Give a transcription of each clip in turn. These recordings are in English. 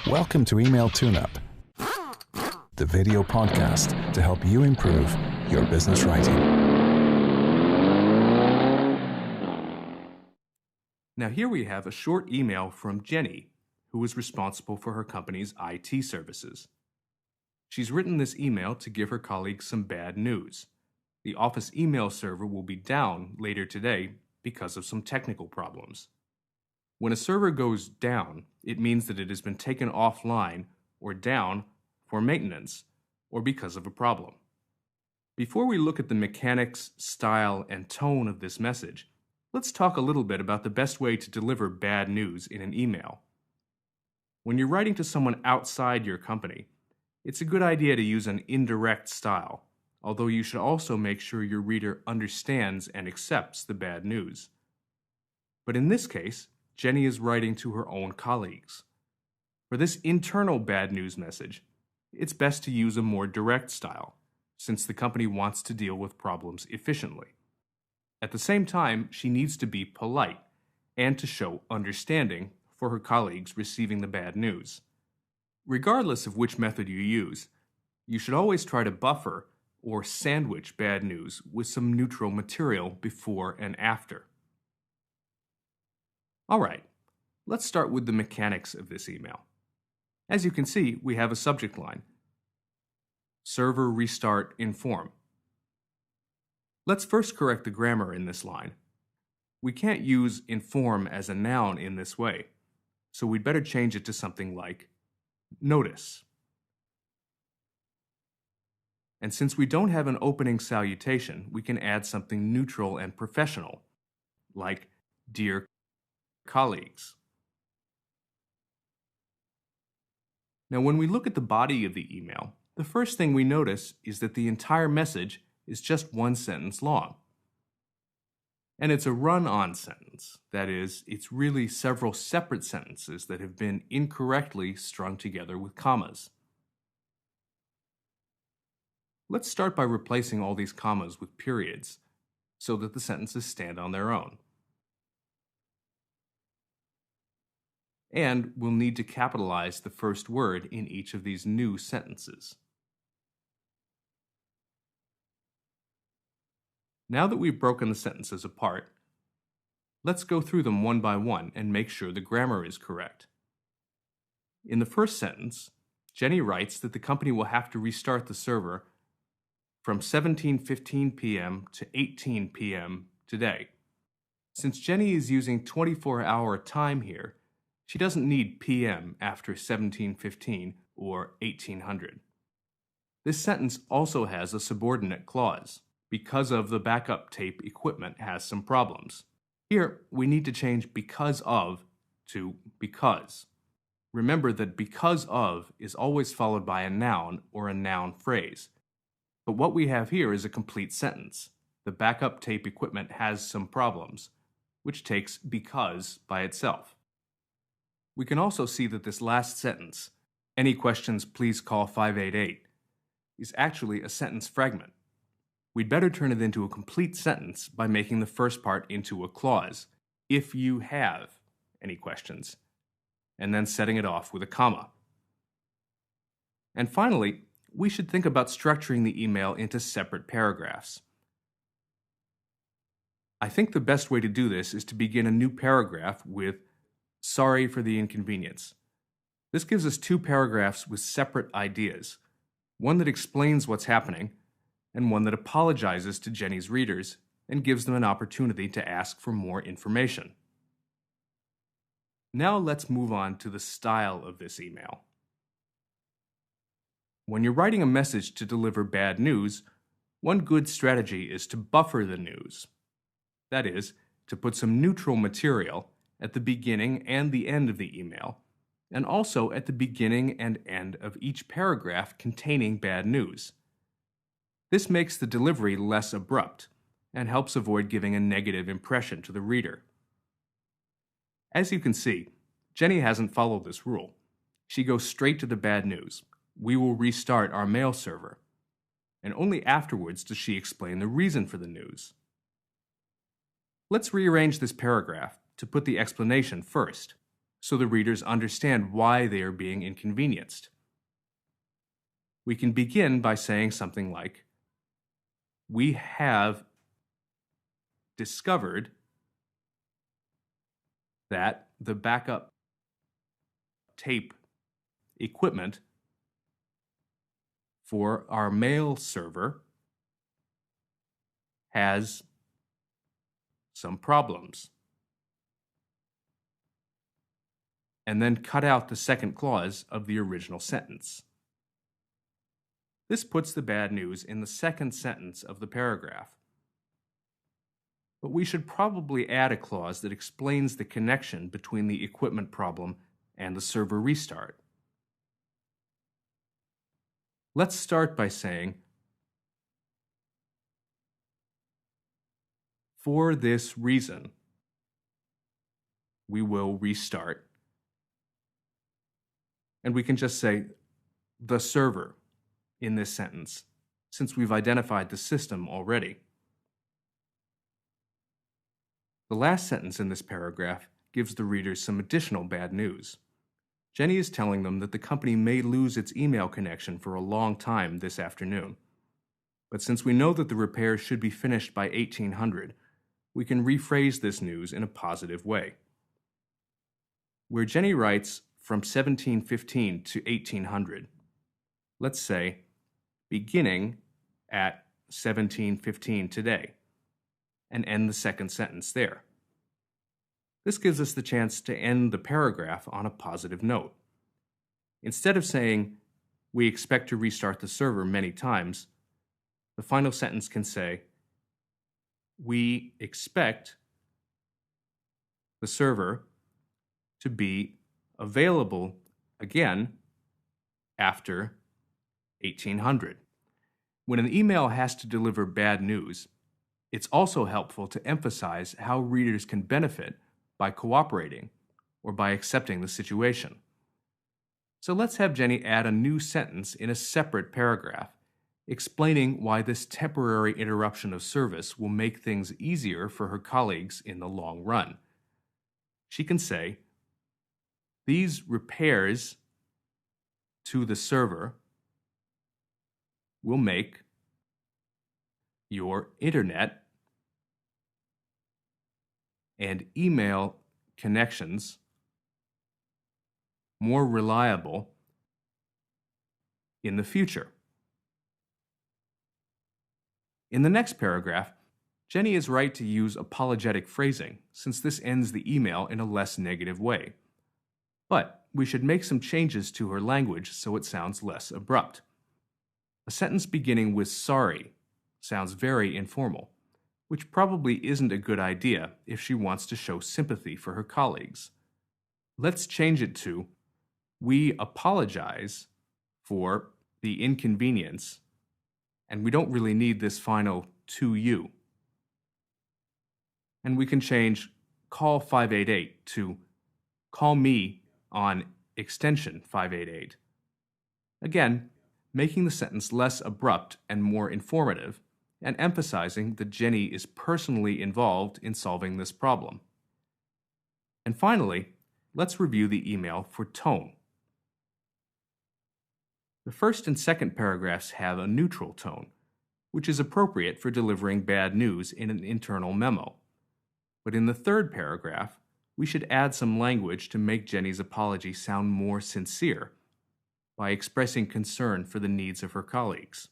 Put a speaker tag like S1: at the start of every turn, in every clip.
S1: Welcome to Email TuneUp, the video podcast to help you improve your business writing.
S2: Now here we have a short email from Jenny, who is responsible for her company's IT services. She's written this email to give her colleagues some bad news. The office email server will be down later today because of some technical problems. When a server goes down, it means that it has been taken offline or down for maintenance or because of a problem. Before we look at the mechanics, style, and tone of this message, let's talk a little bit about the best way to deliver bad news in an email. When you're writing to someone outside your company, it's a good idea to use an indirect style, although you should also make sure your reader understands and accepts the bad news. But in this case, Jenny is writing to her own colleagues. For this internal bad news message, it's best to use a more direct style, since the company wants to deal with problems efficiently. At the same time, she needs to be polite and to show understanding for her colleagues receiving the bad news. Regardless of which method you use, you should always try to buffer or sandwich bad news with some neutral material before and after. All right, let's start with the mechanics of this email. As you can see, we have a subject line. Server restart inform. Let's first correct the grammar in this line. We can't use inform as a noun in this way, so we'd better change it to something like notice. And since we don't have an opening salutation, we can add something neutral and professional, like dear colleagues. Now, when we look at the body of the email, the first thing we notice is that the entire message is just one sentence long. And it's a run-on sentence. That is, it's really several separate sentences that have been incorrectly strung together with commas. Let's start by replacing all these commas with periods so that the sentences stand on their own. And we'll need to capitalize the first word in each of these new sentences. Now that we've broken the sentences apart, let's go through them one by one and make sure the grammar is correct. In the first sentence, Jenny writes that the company will have to restart the server from 17:15 p.m. to 18 p.m. today. Since Jenny is using 24-hour time here, she doesn't need p.m. after 17:15 or 1800. This sentence also has a subordinate clause. Because of the backup tape equipment has some problems. Here, we need to change because of to because. Remember that because of is always followed by a noun or a noun phrase. But what we have here is a complete sentence. The backup tape equipment has some problems, which takes because by itself. We can also see that this last sentence, any questions please call 588, is actually a sentence fragment. We'd better turn it into a complete sentence by making the first part into a clause, if you have any questions, and then setting it off with a comma. And finally, we should think about structuring the email into separate paragraphs. I think the best way to do this is to begin a new paragraph with "Sorry for the inconvenience." This gives us two paragraphs with separate ideas, one that explains what's happening, and one that apologizes to Jenny's readers and gives them an opportunity to ask for more information. Now let's move on to the style of this email. When you're writing a message to deliver bad news, one good strategy is to buffer the news. That is, to put some neutral material at the beginning and the end of the email, and also at the beginning and end of each paragraph containing bad news. This makes the delivery less abrupt and helps avoid giving a negative impression to the reader. As you can see, Jenny hasn't followed this rule. She goes straight to the bad news. We will restart our mail server. And only afterwards does she explain the reason for the news. Let's rearrange this paragraph to put the explanation first. so the readers understand why they are being inconvenienced. We can begin by saying something like, "We have discovered that the backup tape equipment for our mail server has some problems." And then cut out the second clause of the original sentence. This puts the bad news in the second sentence of the paragraph. But we should probably add a clause that explains the connection between the equipment problem and the server restart. Let's start by saying, "For this reason, we will restart." And we can just say, "the server," in this sentence, since we've identified the system already. The last sentence in this paragraph gives the readers some additional bad news. Jenny is telling them that the company may lose its email connection for a long time this afternoon. But since we know that the repairs should be finished by 1800, we can rephrase this news in a positive way. Where Jenny writes from 1715 to 1800, let's say, beginning at 1715 today, and end the second sentence there. This gives us the chance to end the paragraph on a positive note. Instead of saying, "We expect to restart the server many times," the final sentence can say, "We expect the server to be available again after 1800. When an email has to deliver bad news, it's also helpful to emphasize how readers can benefit by cooperating or by accepting the situation. So let's have Jenny add a new sentence in a separate paragraph, explaining why this temporary interruption of service will make things easier for her colleagues in the long run. She can say, "These repairs to the server will make your internet and email connections more reliable in the future." In the next paragraph, Jenny is right to use apologetic phrasing, since this ends the email in a less negative way. But we should make some changes to her language so it sounds less abrupt. A sentence beginning with "sorry" sounds very informal, which probably isn't a good idea if she wants to show sympathy for her colleagues. Let's change it to, "We apologize for the inconvenience," and we don't really need this final "to you." And we can change "call 588" to "call me on extension 588. Again, making the sentence less abrupt and more informative, and emphasizing that Jenny is personally involved in solving this problem. And finally, let's review the email for tone. The first and second paragraphs have a neutral tone, which is appropriate for delivering bad news in an internal memo. But in the third paragraph, we should add some language to make Jenny's apology sound more sincere by expressing concern for the needs of her colleagues.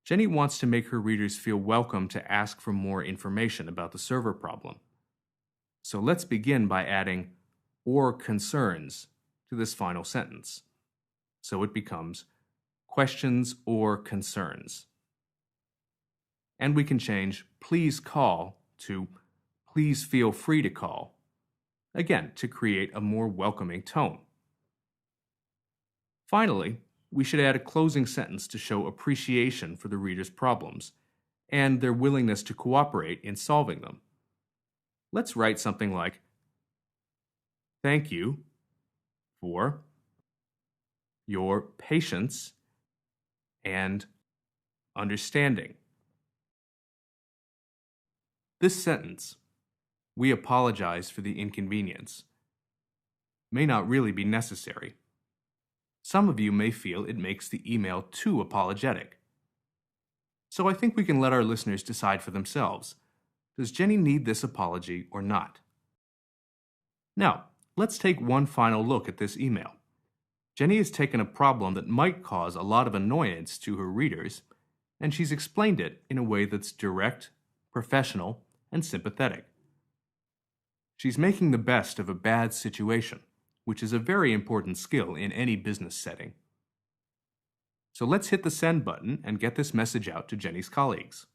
S2: Jenny wants to make her readers feel welcome to ask for more information about the server problem. So let's begin by adding "or concerns" to this final sentence. So it becomes "questions or concerns." And we can change "please call" to "please feel free to call," again to create a more welcoming tone. Finally, we should add a closing sentence to show appreciation for the reader's problems and their willingness to cooperate in solving them. Let's write something like, "Thank you for your patience and understanding." This sentence, "We apologize for the inconvenience" may not really be necessary. Some of you may feel it makes the email too apologetic. So I think we can let our listeners decide for themselves. Does Jenny need this apology or not? Now, let's take one final look at this email. Jenny has taken a problem that might cause a lot of annoyance to her readers, and she's explained it in a way that's direct, professional, and sympathetic. She's making the best of a bad situation, which is a very important skill in any business setting. So let's hit the send button and get this message out to Jenny's colleagues.